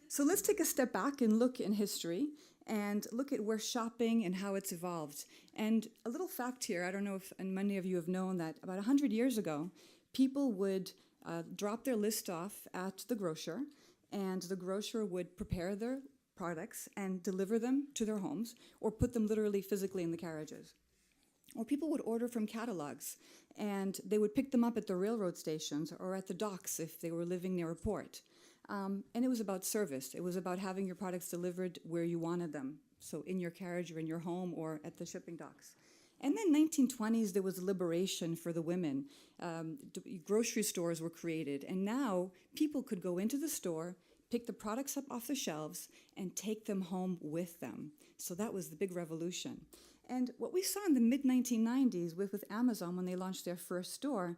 So let's take a step back and look in history and look at where shopping and how it's evolved. And a little fact here, I don't know if and many of you have known that about 100 years ago, people would drop their list off at the grocer, and the grocer would prepare their products and deliver them to their homes or put them literally physically in the carriages. Or people would order from catalogs, and they would pick them up at the railroad stations or at the docks if they were living near a port. And it was about service. It was about having your products delivered where you wanted them, so in your carriage or in your home or at the shipping docks. And then 1920s, there was liberation for the women. Grocery stores were created, and now people could go into the store, pick the products up off the shelves, and take them home with them. So that was the big revolution. And what we saw in the mid-1990s with Amazon when they launched their first store,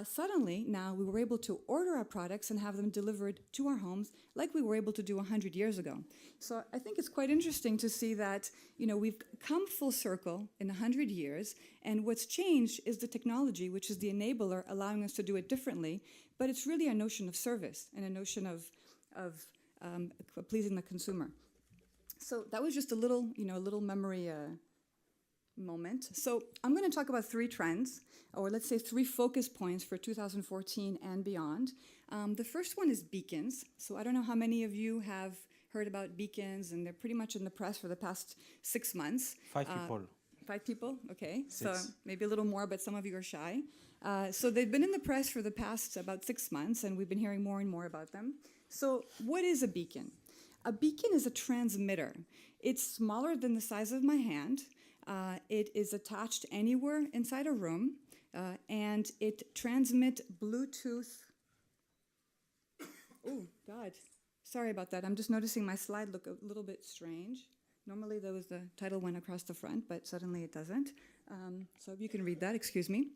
suddenly now we were able to order our products and have them delivered to our homes like we were able to do 100 years ago. So I think it's quite interesting to see that, we've come full circle in 100 years, and what's changed is the technology, which is the enabler allowing us to do it differently, but it's really a notion of service and a notion of pleasing the consumer. So that was just a little memory moment. So I'm going to talk about three trends, or let's say three focus points for 2014 and beyond. The first one is beacons. So I don't know how many of you have heard about beacons, and they're pretty much in the press for the past 6 months. 5 people. 5 people? Okay. 6. So maybe a little more, but some of you are shy. So they've been in the press for the past about 6 months, and we've been hearing more and more about them. So what is a beacon? A beacon is a transmitter. It's smaller than the size of my hand. It is attached anywhere inside a room, and it transmits Bluetooth. Oh, God. Sorry about that. I'm just noticing my slide look a little bit strange. Normally, the title went across the front, but suddenly it doesn't. So if you can read that, excuse me.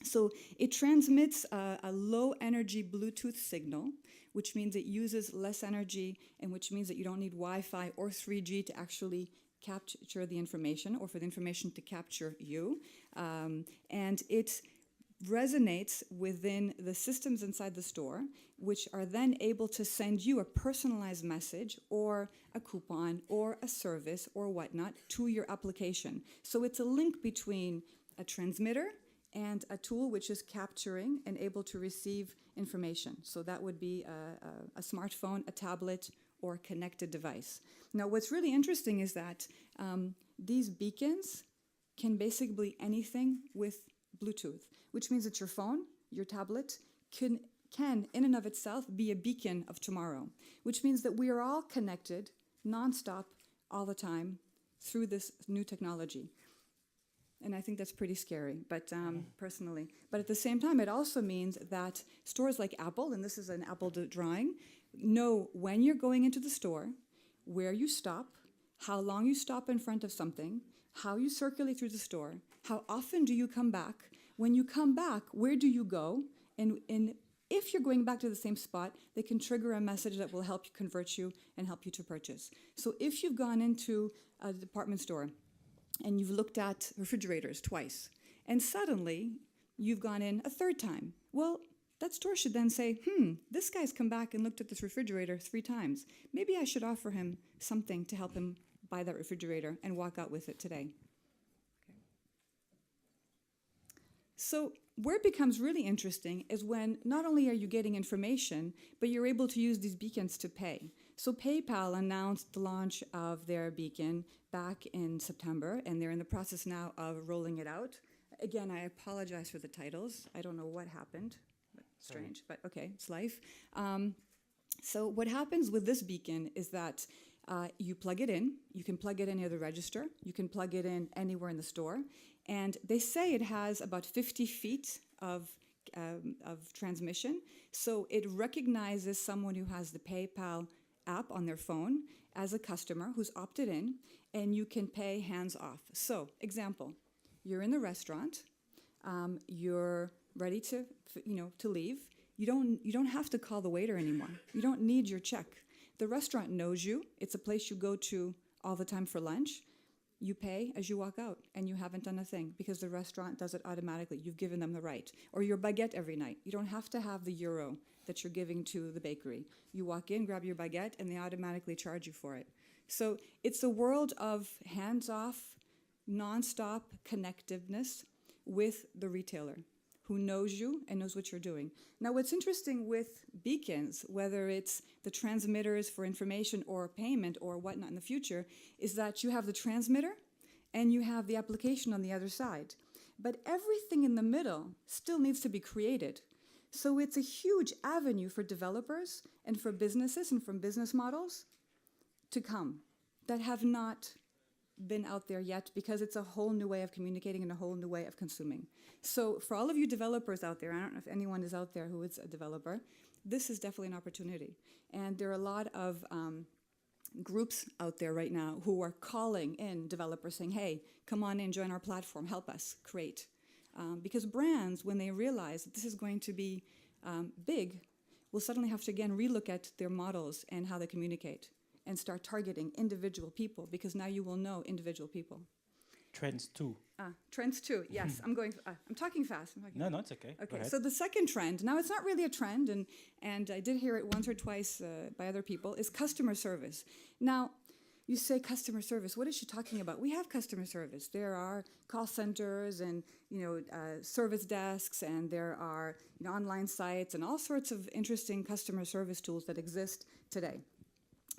So it transmits a low-energy Bluetooth signal, which means it uses less energy, and which means that you don't need Wi-Fi or 3G to actually capture the information, or for the information to capture you. And it resonates within the systems inside the store, which are then able to send you a personalized message or a coupon or a service or whatnot to your application. So it's a link between a transmitter and a tool which is capturing and able to receive information. So that would be a smartphone, a tablet, or a connected device. Now, what's really interesting is that these beacons can basically be anything with Bluetooth, which means that your phone, your tablet, can in and of itself be a beacon of tomorrow, which means that we are all connected nonstop all the time through this new technology. And I think that's pretty scary, but personally. But at the same time, it also means that stores like Apple, and this is an Apple drawing, know when you're going into the store, where you stop, how long you stop in front of something, how you circulate through the store, how often do you come back, when you come back, where do you go, and if you're going back to the same spot, they can trigger a message that will help you convert you and help you to purchase. So if you've gone into a department store and you've looked at refrigerators twice, and suddenly you've gone in a third time, well, that store should then say, this guy's come back and looked at this refrigerator 3 times. Maybe I should offer him something to help him buy that refrigerator and walk out with it today. Okay. So where it becomes really interesting is when not only are you getting information, but you're able to use these beacons to pay. So PayPal announced the launch of their beacon back in September, and they're in the process now of rolling it out. Again, I apologize for the titles. I don't know what happened. Strange, but okay, it's life. So what happens with this beacon is that you plug it in. You can plug it in near the register. You can plug it in anywhere in the store. And they say it has about 50 feet of transmission. So it recognizes someone who has the PayPal app on their phone as a customer who's opted in, and you can pay hands off. So, example, you're in the restaurant. You're ready to leave. You don't have to call the waiter anymore. You don't need your check. The restaurant knows you. It's a place you go to all the time for lunch. You pay as you walk out, and you haven't done a thing because the restaurant does it automatically. You've given them the right. Or your baguette every night. You don't have to have the euro that you're giving to the bakery. You walk in, grab your baguette, and they automatically charge you for it. So it's a world of hands-off, non-stop connectiveness with the retailer who knows you and knows what you're doing. Now, what's interesting with beacons, whether it's the transmitters for information or payment or whatnot in the future, is that you have the transmitter and you have the application on the other side. But everything in the middle still needs to be created. So it's a huge avenue for developers and for businesses and from business models to come that have not been out there yet, because it's a whole new way of communicating and a whole new way of consuming. So for all of you developers out there, I don't know if anyone is out there who is a developer, this is definitely an opportunity. And there are a lot of groups out there right now who are calling in developers saying, hey, come on in, join our platform, help us create. Because brands, when they realize that this is going to be big, will suddenly have to again relook at their models and how they communicate and start targeting individual people, because now you will know individual people. Trends too. Trends too, yes. I'm talking fast. No, it's okay. Okay, so the second trend, now it's not really a trend, and I did hear it once or twice by other people, is customer service. Now, you say customer service, what is she talking about? We have customer service. There are call centers and service desks, and there are online sites and all sorts of interesting customer service tools that exist today.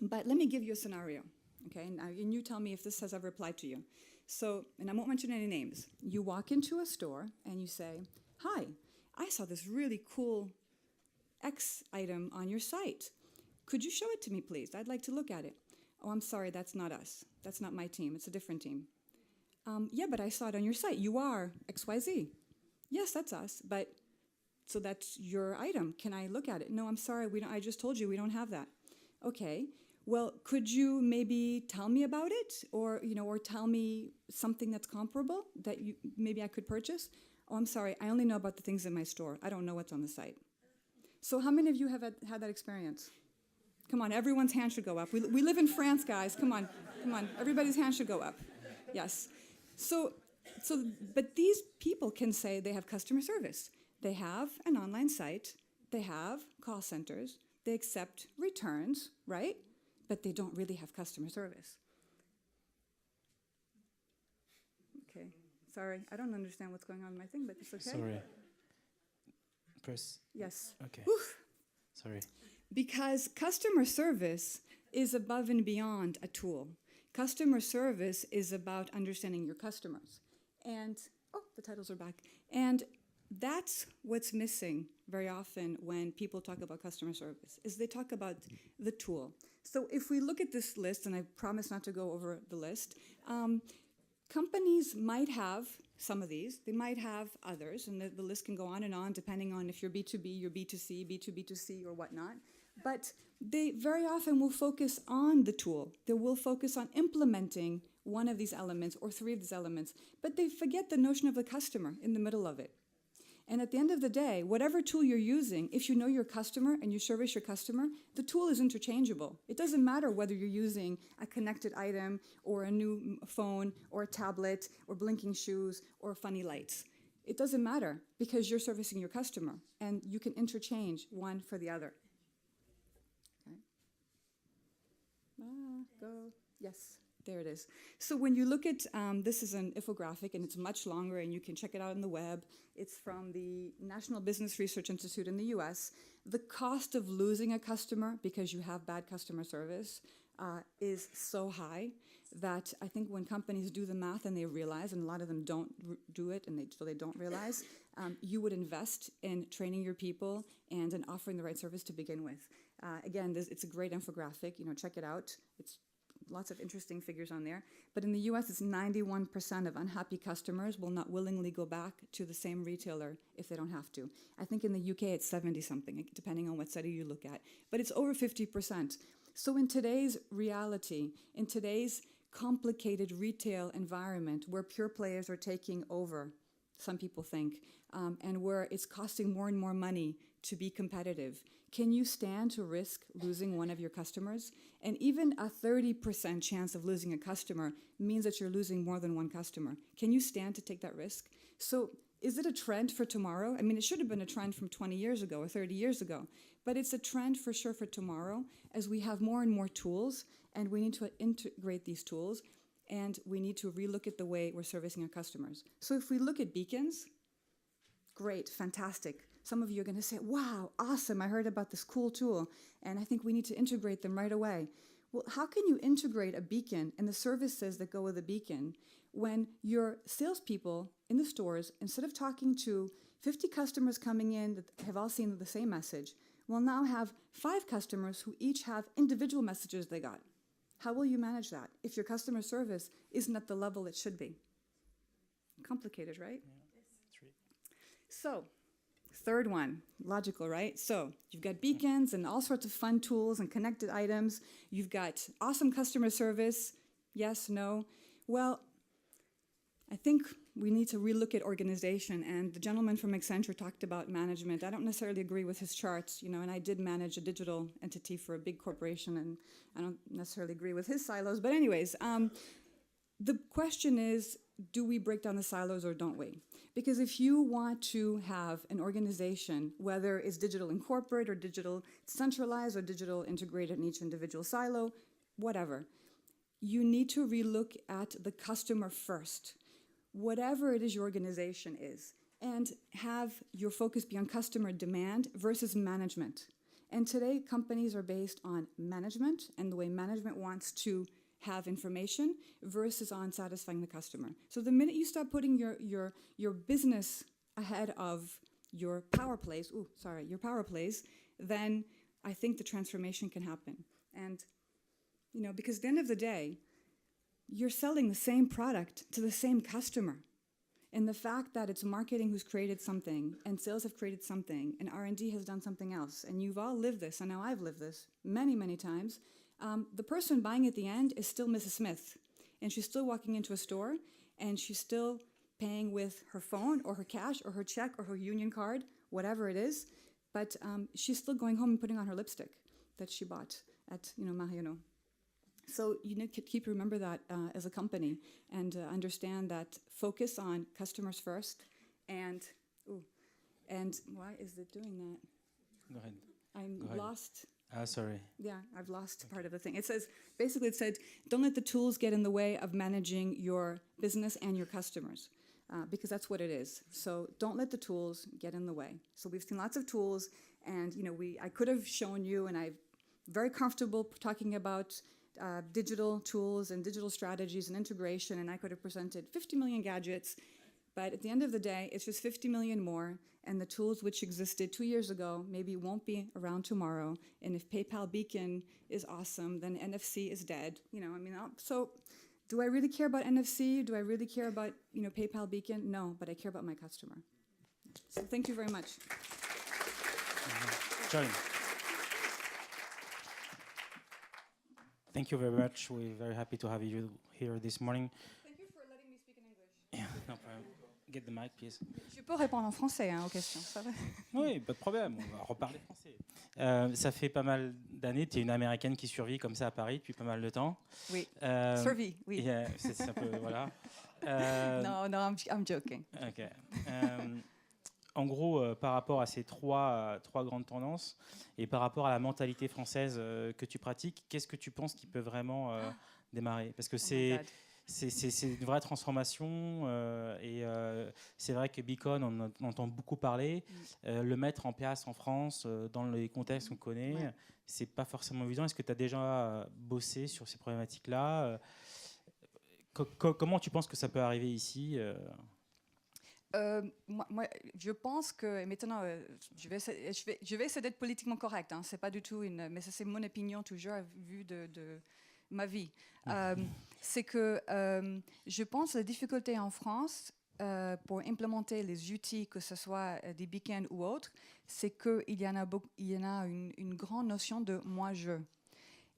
But let me give you a scenario, okay? Now, and you tell me if this has ever applied to you. So, and I won't mention any names. You walk into a store and you say, hi, I saw this really cool X item on your site. Could you show it to me, please? I'd like to look at it. Oh, I'm sorry, that's not us. That's not my team. It's a different team. Yeah, but I saw it on your site. You are XYZ. Yes, that's us, but so that's your item. Can I look at it? No, I'm sorry. I just told you we don't have that. Okay. Well, could you maybe tell me about it, or tell me something that's comparable that maybe I could purchase? Oh, I'm sorry, I only know about the things in my store. I don't know what's on the site. So how many of you have had that experience? Come on, everyone's hand should go up. We live in France, guys. Come on, everybody's hand should go up. Yes. But these people can say they have customer service. They have an online site. They have call centers. They accept returns, right? But they don't really have customer service. Okay, sorry, I don't understand what's going on in my thing, but it's okay. Sorry. Press. Yes. Okay. Oof. Sorry. Because customer service is above and beyond a tool. Customer service is about understanding your customers. And, the titles are back. And that's what's missing very often when people talk about customer service, is they talk about the tool. So if we look at this list, and I promise not to go over the list, companies might have some of these. They might have others, and the list can go on and on depending on if you're B2B, you're B2C, B2B2C, or whatnot. But they very often will focus on the tool. They will focus on implementing one of these elements or three of these elements, but they forget the notion of the customer in the middle of it. And at the end of the day, whatever tool you're using, if you know your customer and you service your customer, the tool is interchangeable. It doesn't matter whether you're using a connected item or a new phone or a tablet or blinking shoes or funny lights. It doesn't matter, because you're servicing your customer and you can interchange one for the other. Okay. Go. Yes. There it is. So when you look at, this is an infographic, and it's much longer, and you can check it out on the web. It's from the National Business Research Institute in the US. The cost of losing a customer because you have bad customer service is so high that I think when companies do the math and they realize, and a lot of them don't do it, and so they don't realize, you would invest in training your people and in offering the right service to begin with. Again, it's a great infographic. Check it out. It's lots of interesting figures on there. But in the US, it's 91% of unhappy customers will not willingly go back to the same retailer if they don't have to. I think in the UK, it's 70-something, depending on what study you look at. But it's over 50%. So in today's reality, in today's complicated retail environment where pure players are taking over, some people think, and where it's costing more and more money to be competitive, can you stand to risk losing one of your customers? And even a 30% chance of losing a customer means that you're losing more than one customer. Can you stand to take that risk? So is it a trend for tomorrow? I mean, it should have been a trend from 20 years ago or 30 years ago. But it's a trend for sure for tomorrow as we have more and more tools, and we need to integrate these tools, and we need to relook at the way we're servicing our customers. So if we look at beacons, great, fantastic. Some of you are going to say, wow, awesome, I heard about this cool tool, and I think we need to integrate them right away. Well, how can you integrate a beacon and the services that go with a beacon when your salespeople in the stores, instead of talking to 50 customers coming in that have all seen the same message, will now have 5 customers who each have individual messages they got? How will you manage that if your customer service isn't at the level it should be? Complicated, right? Yeah. So, third one, logical, right? So you've got beacons and all sorts of fun tools and connected items. You've got awesome customer service. Yes, no. Well, I think we need to relook at organization. And the gentleman from Accenture talked about management. I don't necessarily agree with his charts, and I did manage a digital entity for a big corporation, and I don't necessarily agree with his silos. But anyways, the question is, do we break down the silos or don't we? Because if you want to have an organization, whether it's digital in corporate or digital centralized or digital integrated in each individual silo, whatever, you need to relook at the customer first, whatever it is your organization is, and have your focus be on customer demand versus management. And today, companies are based on management and the way management wants to have information versus on satisfying the customer. So the minute you start putting your business ahead of your power plays, then I think the transformation can happen. And, because at the end of the day, you're selling the same product to the same customer. And the fact that it's marketing who's created something, and sales have created something, and R&D has done something else, and you've all lived this, and now I've lived this many, many times, the person buying at the end is still Mrs. Smith, and she's still walking into a store, and she's still paying with her phone or her cash or her check or her union card, whatever it is, but she's still going home and putting on her lipstick that she bought at Mariano. So you need to keep remember that as a company, and understand that focus on customers first, and why is it doing that? Go ahead. I'm Go ahead. lost. Sorry. Yeah, I've lost part of the thing. It said, don't let the tools get in the way of managing your business and your customers, because that's what it is. So don't let the tools get in the way. So we've seen lots of tools, and I could have shown you, and I'm very comfortable talking about digital tools and digital strategies and integration, and I could have presented 50 million gadgets, but at the end of the day, it's just 50 million more, and the tools which existed 2 years ago maybe won't be around tomorrow, and if PayPal Beacon is awesome, then NFC is dead. So do I really care about NFC? Do I really care about PayPal Beacon? No, but I care about my customer. So thank you very much. John. Thank you very much. We're very happy to have you here this morning. Thank you for letting me speak in English. Yeah, no problem. Get the mic, please. Je peux répondre en français aux questions, ça va? Oui, pas de problème, on va reparler français. Ça fait pas mal d'années, tu es une Américaine qui survit comme ça à Paris depuis pas mal de temps. Oui, survie, oui. Yeah, c'est un peu, voilà. No, I'm joking. Ok. En gros, par rapport à ces trois grandes tendances et par rapport à la mentalité française que tu pratiques, qu'est-ce que tu penses qui peut vraiment démarrer? Parce que c'est une vraie transformation et c'est vrai que Beacon, on en entend beaucoup parler. Le mettre en place en France, dans les contextes qu'on connaît, c'est pas forcément évident. Est-ce que tu as déjà bossé sur ces problématiques-là? Comment tu penses que ça peut arriver ici? Moi, je pense que maintenant, je vais essayer d'être politiquement correcte. Hein, c'est pas du tout mais ça c'est mon opinion toujours vu de ma vie. C'est que je pense que la difficulté en France pour implémenter les outils, que ce soit des beacons ou autres, c'est qu'il y en a une grande notion de moi-je.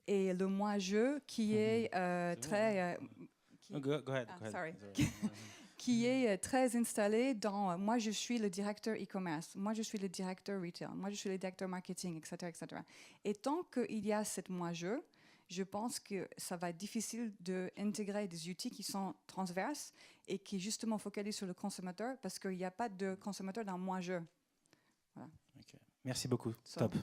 Et le moi-je qui est très... Go ahead. Sorry. Qui est très installé dans moi je suis le directeur e-commerce, moi je suis le directeur retail, moi je suis le directeur marketing, etc. etc. Et tant qu'il y a cette je pense que ça va être difficile d'intégrer des outils qui sont transverses et qui justement focalisent sur le consommateur, parce qu'il n'y a pas de consommateur dans moi-je. Voilà. Okay. Merci beaucoup. Top.